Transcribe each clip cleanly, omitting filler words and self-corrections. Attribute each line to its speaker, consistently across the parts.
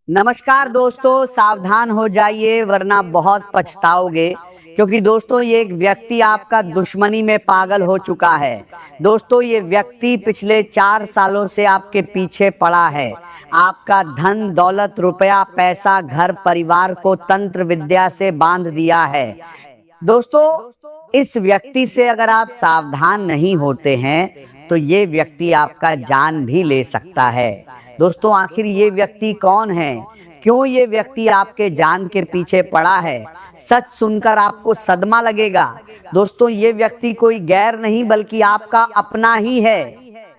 Speaker 1: नमस्कार दोस्तों, सावधान हो जाइए वरना बहुत पछताओगे। क्योंकि दोस्तों ये एक व्यक्ति आपका दुश्मनी में पागल हो चुका है। दोस्तों ये व्यक्ति पिछले 4 सालों से आपके पीछे पड़ा है। आपका धन दौलत रुपया पैसा घर परिवार को तंत्र विद्या से बांध दिया है। दोस्तों इस व्यक्ति से अगर आप सावधान नहीं होते हैं तो ये व्यक्ति आपका जान भी ले सकता है। दोस्तों आखिर ये व्यक्ति कौन है, क्यों ये व्यक्ति आपके जान के पीछे पड़ा है? सच सुनकर आपको सदमा लगेगा। दोस्तों ये व्यक्ति कोई गैर नहीं बल्कि आपका अपना ही है।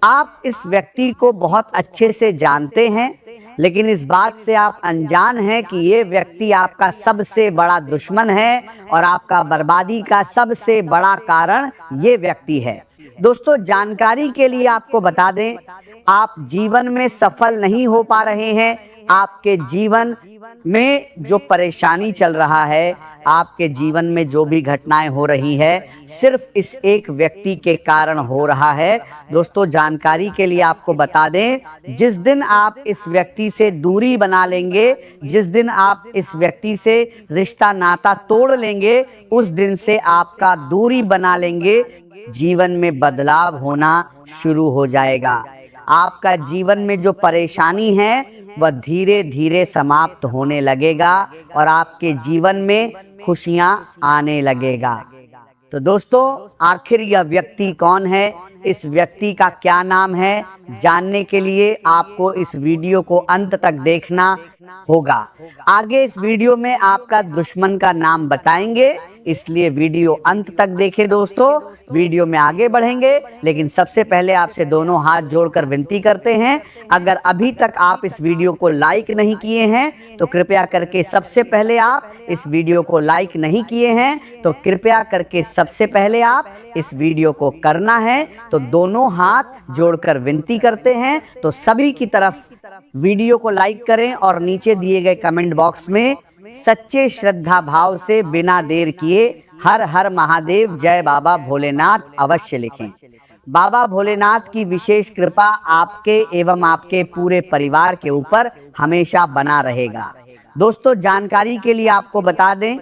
Speaker 1: आप इस व्यक्ति को बहुत अच्छे से जानते हैं, लेकिन इस बात से आप अनजान हैं कि ये व्यक्ति आपका सबसे बड़ा दुश्मन है और आपका बर्बादी का सबसे बड़ा कारण ये व्यक्ति है। दोस्तों जानकारी के लिए आपको बता दें, आप जीवन में सफल नहीं हो पा रहे हैं। आपके जीवन में जो परेशानी चल रहा है, आपके जीवन में जो भी घटनाएं हो रही है, सिर्फ इस एक व्यक्ति के कारण हो रहा है। दोस्तों जानकारी के लिए आपको बता दें, जिस दिन आप इस व्यक्ति से दूरी बना लेंगे, जिस दिन आप इस व्यक्ति से रिश्ता नाता तोड़ लेंगे, उस दिन से आपका दूरी बना लेंगे, जीवन में बदलाव होना शुरू हो जाएगा। आपका जीवन में जो परेशानी है वह धीरे धीरे समाप्त होने लगेगा और आपके जीवन में खुशियां आने लगेगा। तो दोस्तों आखिर यह व्यक्ति कौन है, इस व्यक्ति का क्या नाम है, जानने के लिए आपको इस वीडियो को अंत तक देखना होगा। आगे इस वीडियो में आपका दुश्मन का नाम बताएंगे, इसलिए वीडियो अंत तक देखें। दोस्तों वीडियो में आगे बढ़ेंगे, लेकिन सबसे पहले आपसे दोनों हाथ जोड़कर विनती करते हैं, अगर अभी तक आप इस वीडियो को लाइक नहीं किए हैं तो कृपया करके सबसे पहले आप इस वीडियो को लाइक नहीं किए हैं तो कृपया करके सबसे पहले आप इस वीडियो को करना है। तो दोनों हाथ जोड़कर विनती करते हैं तो सभी की तरफ वीडियो को लाइक करें और नीचे दिए गए कमेंट बॉक्स में सच्चे श्रद्धा भाव से बिना देर किए हर हर महादेव जय बाबा भोलेनाथ अवश्य लिखें। बाबा भोलेनाथ की विशेष कृपा आपके एवं आपके पूरे परिवार के ऊपर हमेशा बना रहेगा। दोस्तों जानकारी के लिए आपको बता दें,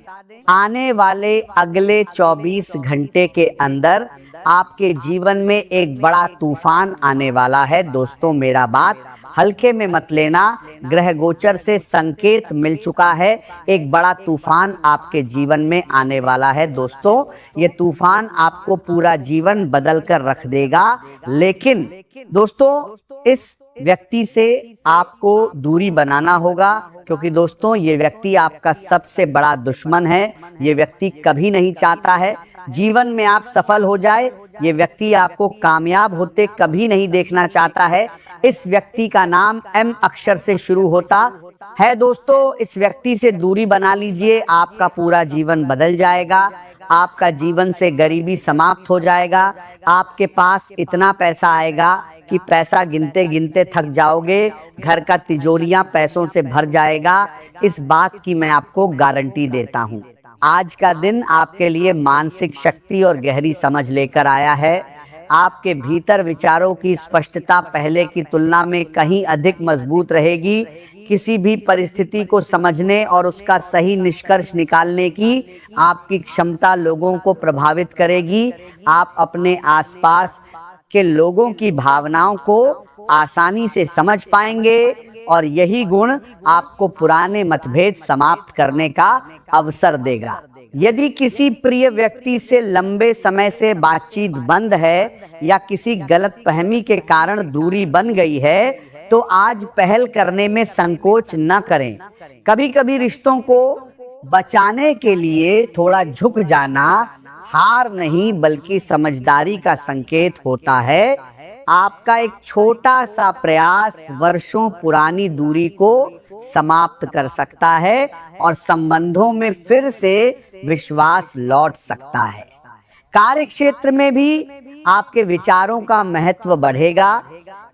Speaker 1: आने वाले अगले 24 घंटे के अंदर आपके जीवन में एक बड़ा तूफान आने वाला है। दोस्तों मेरा बात हल्के में मत लेना, ग्रह गोचर से संकेत मिल चुका है, एक बड़ा तूफान आपके जीवन में आने वाला है। दोस्तों ये तूफान आपको पूरा जीवन बदल कर रख देगा, लेकिन दोस्तों इस व्यक्ति से आपको दूरी बनाना होगा, क्योंकि दोस्तों ये व्यक्ति आपका सबसे बड़ा दुश्मन है। ये व्यक्ति कभी नहीं चाहता है जीवन में आप सफल हो जाए, ये व्यक्ति आपको कामयाब होते कभी नहीं देखना चाहता है। इस व्यक्ति का नाम एम अक्षर से शुरू होता है। दोस्तों इस व्यक्ति से दूरी बना लीजिए, आपका पूरा जीवन बदल जाएगा, आपका जीवन से गरीबी समाप्त हो जाएगा, आपके पास इतना पैसा आएगा कि पैसा गिनते गिनते थक जाओगे, घर का तिजोरियां पैसों से भर जाएगा। इस बात की मैं आपको गारंटी देता हूं। आज का दिन आपके लिए मानसिक शक्ति और गहरी समझ लेकर आया है। आपके भीतर विचारों की स्पष्टता पहले की तुलना में कहीं अधिक मजबूत रहेगी। किसी भी परिस्थिति को समझने और उसका सही निष्कर्ष निकालने की आपकी क्षमता लोगों को प्रभावित करेगी। आप अपने आसपास के लोगों की भावनाओं को आसानी से समझ पाएंगे और यही गुण आपको पुराने मतभेद समाप्त करने का अवसर देगा। यदि किसी प्रिय व्यक्ति से लंबे समय से बातचीत बंद है या किसी गलतफहमी के कारण दूरी बन गई है तो आज पहल करने में संकोच न करें। कभी कभी रिश्तों को बचाने के लिए थोड़ा झुक जाना हार नहीं बल्कि समझदारी का संकेत होता है। आपका एक छोटा सा प्रयास वर्षों पुरानी दूरी को समाप्त कर सकता है और संबंधों में फिर से विश्वास लौट सकता है। कार्य क्षेत्र में भी आपके विचारों का महत्व बढ़ेगा।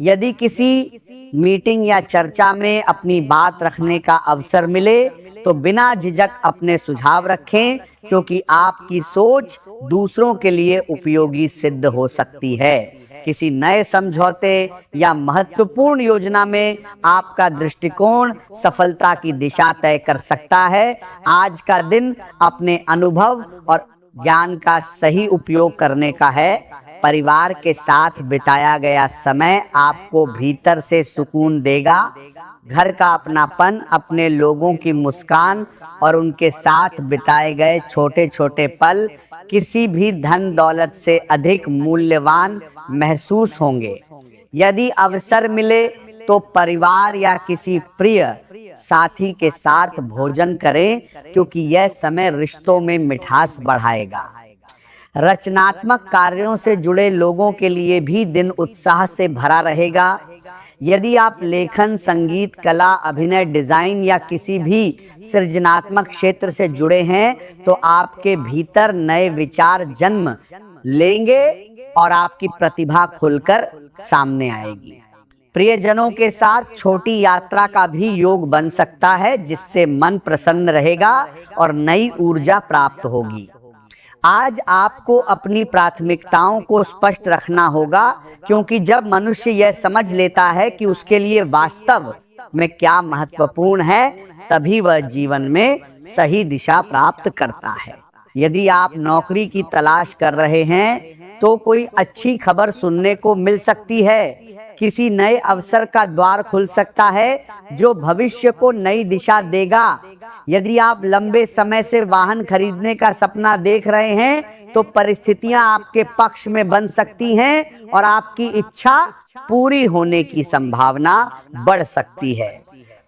Speaker 1: यदि किसी मीटिंग या चर्चा में अपनी बात रखने का अवसर मिले तो बिना झिझक अपने सुझाव रखें, क्योंकि आपकी सोच दूसरों के लिए उपयोगी सिद्ध हो सकती है। किसी नए समझौते या महत्वपूर्ण योजना में आपका दृष्टिकोण सफलता की दिशा तय कर सकता है। आज का दिन अपने अनुभव और ज्ञान का सही उपयोग करने का है। परिवार के साथ बिताया गया समय आपको भीतर से सुकून देगा। घर का अपनापन, अपने लोगों की मुस्कान और उनके साथ बिताए गए छोटे छोटे पल किसी भी धन दौलत से अधिक मूल्यवान महसूस होंगे। यदि अवसर मिले तो परिवार या किसी प्रिय साथी के साथ भोजन करें, क्योंकि यह समय रिश्तों में मिठास बढ़ाएगा। रचनात्मक कार्यों से जुड़े लोगों के लिए भी दिन उत्साह से भरा रहेगा। यदि आप लेखन, संगीत, कला, अभिनय, डिजाइन या किसी भी सृजनात्मक क्षेत्र से जुड़े हैं तो आपके भीतर नए विचार जन्म लेंगे और आपकी प्रतिभा खुलकर सामने आएगी। प्रियजनों के साथ छोटी यात्रा का भी योग बन सकता है, जिससे मन प्रसन्न रहेगा और नई ऊर्जा प्राप्त होगी। आज आपको अपनी प्राथमिकताओं को स्पष्ट रखना होगा, क्योंकि जब मनुष्य यह समझ लेता है कि उसके लिए वास्तव में क्या महत्वपूर्ण है, तभी वह जीवन में सही दिशा प्राप्त करता है। यदि आप नौकरी की तलाश कर रहे हैं तो कोई अच्छी खबर सुनने को मिल सकती है। किसी नए अवसर का द्वार खुल सकता है जो भविष्य को नई दिशा देगा। यदि आप लंबे समय से वाहन खरीदने का सपना देख रहे हैं तो परिस्थितियां आपके पक्ष में बन सकती हैं और आपकी इच्छा पूरी होने की संभावना बढ़ सकती है।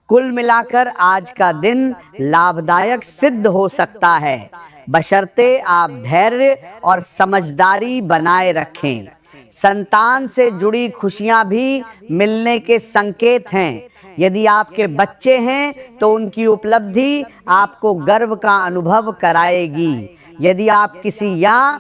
Speaker 1: कुल मिलाकर आज का दिन लाभदायक सिद्ध हो सकता है, बशर्ते आप धैर्य और समझदारी बनाए रखें। संतान से जुड़ी खुशियां भी मिलने के संकेत हैं। यदि आपके बच्चे हैं तो उनकी उपलब्धि आपको गर्व का अनुभव कराएगी। यदि आप किसी या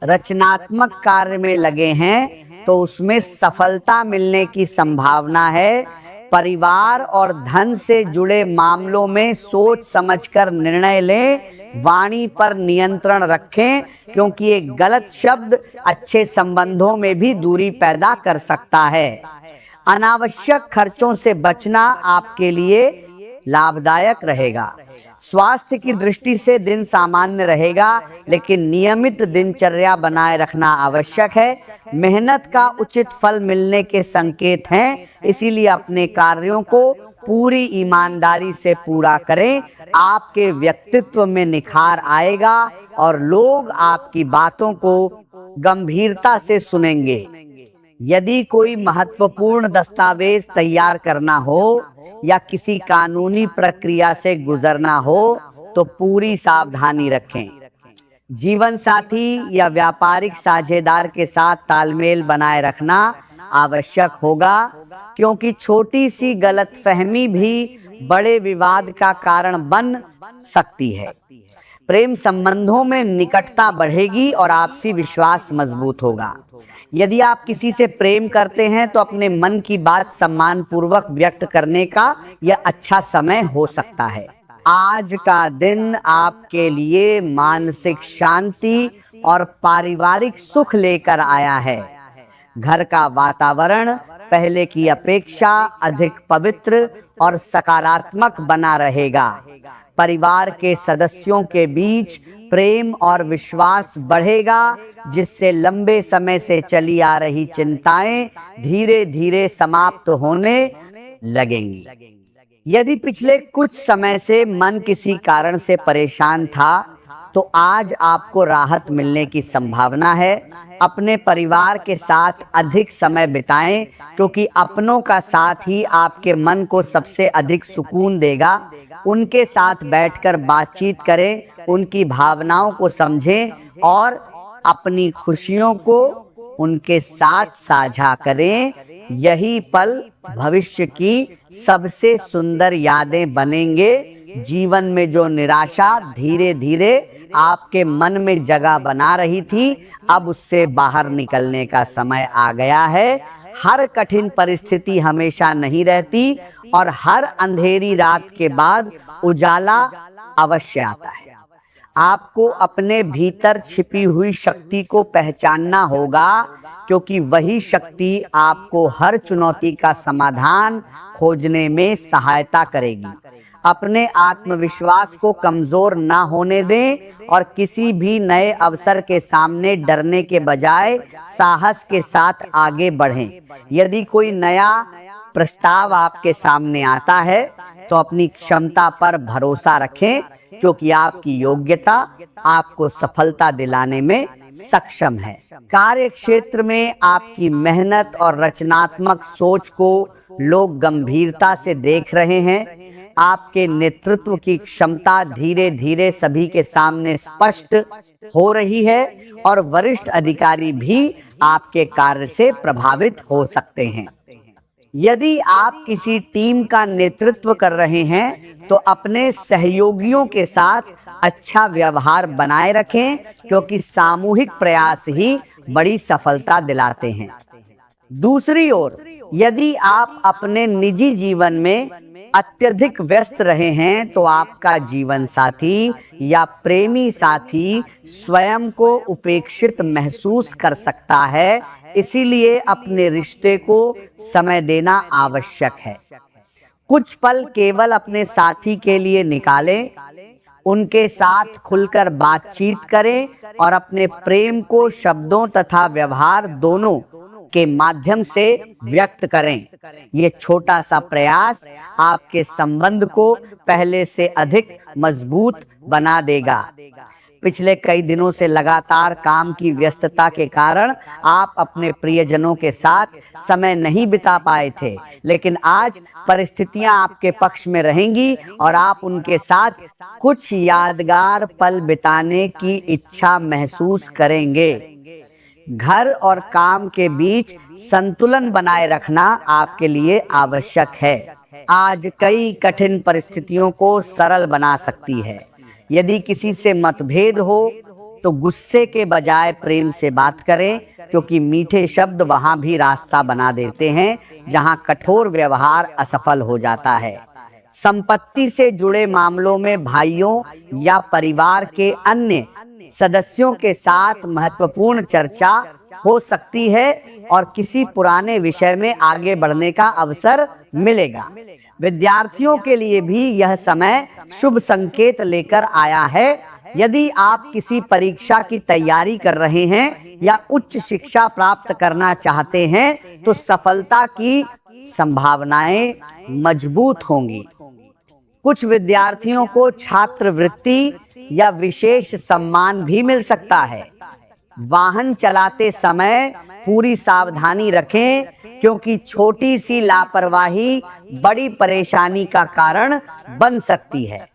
Speaker 1: रचनात्मक कार्य में लगे हैं तो उसमें सफलता मिलने की संभावना है। परिवार और धन से जुड़े मामलों में सोच समझकर निर्णय लें। वाणी पर नियंत्रण रखें, क्योंकि एक गलत शब्द अच्छे संबंधों में भी दूरी पैदा कर सकता है। अनावश्यक खर्चों से बचना आपके लिए लाभदायक रहेगा। स्वास्थ्य की दृष्टि से दिन सामान्य रहेगा, लेकिन नियमित दिनचर्या बनाए रखना आवश्यक है। मेहनत का उचित फल मिलने के संकेत हैं, इसीलिए अपने कार्यों को पूरी ईमानदारी से पूरा करें। आपके व्यक्तित्व में निखार आएगा और लोग आपकी बातों को गंभीरता से सुनेंगे। यदि कोई महत्वपूर्ण दस्तावेज तैयार करना हो या किसी कानूनी प्रक्रिया से गुजरना हो तो पूरी सावधानी रखें। जीवन साथी या व्यापारिक साझेदार के साथ तालमेल बनाए रखना आवश्यक होगा, क्योंकि छोटी सी गलतफहमी भी बड़े विवाद का कारण बन सकती है। प्रेम संबंधों में निकटता बढ़ेगी और आपसी विश्वास मजबूत होगा। यदि आप किसी से प्रेम करते हैं तो अपने मन की बात सम्मान पूर्वक व्यक्त करने का यह अच्छा समय हो सकता है। आज का दिन आपके लिए मानसिक शांति और पारिवारिक सुख लेकर आया है। घर का वातावरण पहले की अपेक्षा अधिक पवित्र और सकारात्मक बना रहेगा। परिवार के सदस्यों के बीच प्रेम और विश्वास बढ़ेगा, जिससे लंबे समय से चली आ रही चिंताएं धीरे धीरे समाप्त होने लगेंगी। यदि पिछले कुछ समय से मन किसी कारण से परेशान था तो आज आपको राहत मिलने की संभावना है। अपने परिवार के साथ अधिक समय बिताएं, क्योंकि अपनों का साथ ही आपके मन को सबसे अधिक सुकून देगा। उनके साथ बैठकर बातचीत करें, उनकी भावनाओं को समझें और अपनी खुशियों को उनके साथ साझा करें। यही पल भविष्य की सबसे सुंदर यादें बनेंगे। जीवन में जो निराशा धीरे धीरे आपके मन में जगह बना रही थी, अब उससे बाहर निकलने का समय आ गया है। हर कठिन परिस्थिति हमेशा नहीं रहती और हर अंधेरी रात के बाद उजाला अवश्य आता है। आपको अपने भीतर छिपी हुई शक्ति को पहचानना होगा, क्योंकि वही शक्ति आपको हर चुनौती का समाधान खोजने में सहायता करेगी। अपने आत्मविश्वास को कमजोर ना होने दें और किसी भी नए अवसर के सामने डरने के बजाय साहस के साथ आगे बढ़ें। यदि कोई नया प्रस्ताव आपके सामने आता है तो अपनी क्षमता पर भरोसा रखें, क्योंकि आपकी योग्यता आपको सफलता दिलाने में सक्षम है। कार्य क्षेत्र में आपकी मेहनत और रचनात्मक सोच को लोग गंभीरता से देख रहे हैं। आपके नेतृत्व की क्षमता धीरे धीरे सभी के सामने स्पष्ट हो रही है और वरिष्ठ अधिकारी भी आपके कार्य से प्रभावित हो सकते हैं। यदि आप किसी टीम का नेतृत्व कर रहे हैं तो अपने सहयोगियों के साथ अच्छा व्यवहार बनाए रखें, क्योंकि सामूहिक प्रयास ही बड़ी सफलता दिलाते हैं। दूसरी ओर, यदि आप अपने निजी जीवन में अत्यधिक व्यस्त रहे हैं तो आपका जीवन साथी या प्रेमी साथी स्वयं को उपेक्षित महसूस कर सकता है। इसीलिए अपने रिश्ते को समय देना आवश्यक है। कुछ पल केवल अपने साथी के लिए निकालें, उनके साथ खुलकर बातचीत करें और अपने प्रेम को शब्दों तथा व्यवहार दोनों के माध्यम से व्यक्त करें। ये छोटा सा प्रयास आपके संबंध को पहले से अधिक मजबूत बना देगा। पिछले कई दिनों से लगातार काम की व्यस्तता के कारण आप अपने प्रियजनों के साथ समय नहीं बिता पाए थे, लेकिन आज परिस्थितियां आपके पक्ष में रहेंगी और आप उनके साथ कुछ यादगार पल बिताने की इच्छा महसूस करेंगे। घर और काम के बीच संतुलन बनाए रखना आपके लिए आवश्यक है। आज कई कठिन परिस्थितियों को सरल बना सकती है। यदि किसी से मतभेद हो तो गुस्से के बजाय प्रेम से बात करें, क्योंकि मीठे शब्द वहां भी रास्ता बना देते हैं जहां कठोर व्यवहार असफल हो जाता है। संपत्ति से जुड़े मामलों में भाइयों या परिवार के अन्य सदस्यों के साथ महत्वपूर्ण चर्चा हो सकती है और किसी पुराने विषय में आगे बढ़ने का अवसर मिलेगा। विद्यार्थियों के लिए भी यह समय शुभ संकेत लेकर आया है। यदि आप किसी परीक्षा की तैयारी कर रहे हैं या उच्च शिक्षा प्राप्त करना चाहते हैं तो सफलता की संभावनाएं मजबूत होंगी। कुछ विद्यार्थियों को छात्रवृत्ति या विशेष सम्मान भी मिल सकता है। वाहन चलाते समय पूरी सावधानी रखें, क्योंकि छोटी सी लापरवाही बड़ी परेशानी का कारण बन सकती है।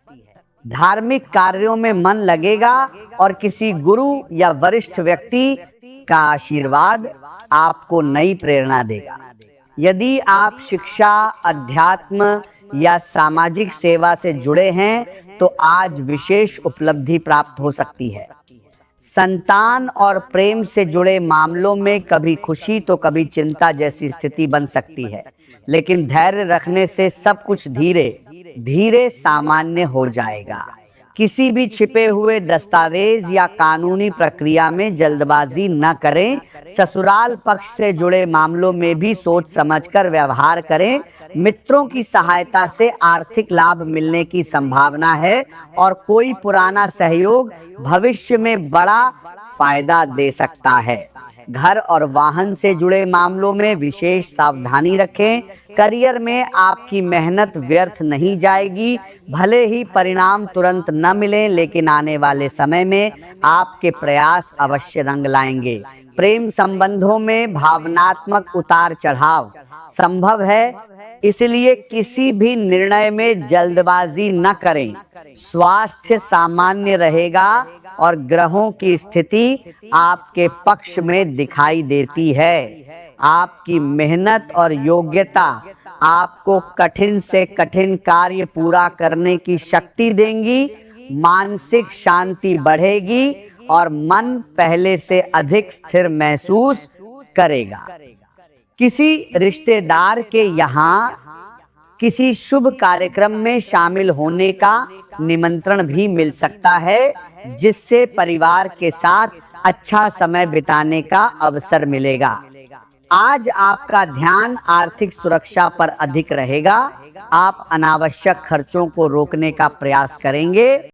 Speaker 1: धार्मिक कार्यों में मन लगेगा और किसी गुरु या वरिष्ठ व्यक्ति का आशीर्वाद आपको नई प्रेरणा देगा। यदि आप शिक्षा, अध्यात्म या सामाजिक सेवा से जुड़े हैं तो आज विशेष उपलब्धि प्राप्त हो सकती है। संतान और प्रेम से जुड़े मामलों में कभी खुशी तो कभी चिंता जैसी स्थिति बन सकती है, लेकिन धैर्य रखने से सब कुछ धीरे धीरे सामान्य हो जाएगा। किसी भी छिपे हुए दस्तावेज या कानूनी प्रक्रिया में जल्दबाजी न करें। ससुराल पक्ष से जुड़े मामलों में भी सोच समझकर व्यवहार करें। मित्रों की सहायता से आर्थिक लाभ मिलने की संभावना है और कोई पुराना सहयोग भविष्य में बड़ा फायदा दे सकता है। घर और वाहन से जुड़े मामलों में विशेष सावधानी रखें। करियर में आपकी मेहनत व्यर्थ नहीं जाएगी। भले ही परिणाम तुरंत न मिले, लेकिन आने वाले समय में आपके प्रयास अवश्य रंग लाएंगे। प्रेम संबंधों में भावनात्मक उतार चढ़ाव संभव है, इसलिए किसी भी निर्णय में जल्दबाजी न करें। स्वास्थ्य सामान्य रहेगा और ग्रहों की स्थिति आपके पक्ष में दिखाई देती है। आपकी मेहनत और योग्यता आपको कठिन से कठिन कार्य पूरा करने की शक्ति देंगी। मानसिक शांति बढ़ेगी और मन पहले से अधिक स्थिर महसूस करेगा। किसी रिश्तेदार के यहाँ किसी शुभ कार्यक्रम में शामिल होने का निमंत्रण भी मिल सकता है, जिससे परिवार के साथ अच्छा समय बिताने का अवसर मिलेगा। आज आपका ध्यान आर्थिक सुरक्षा पर अधिक रहेगा। आप अनावश्यक खर्चों को रोकने का प्रयास करेंगे।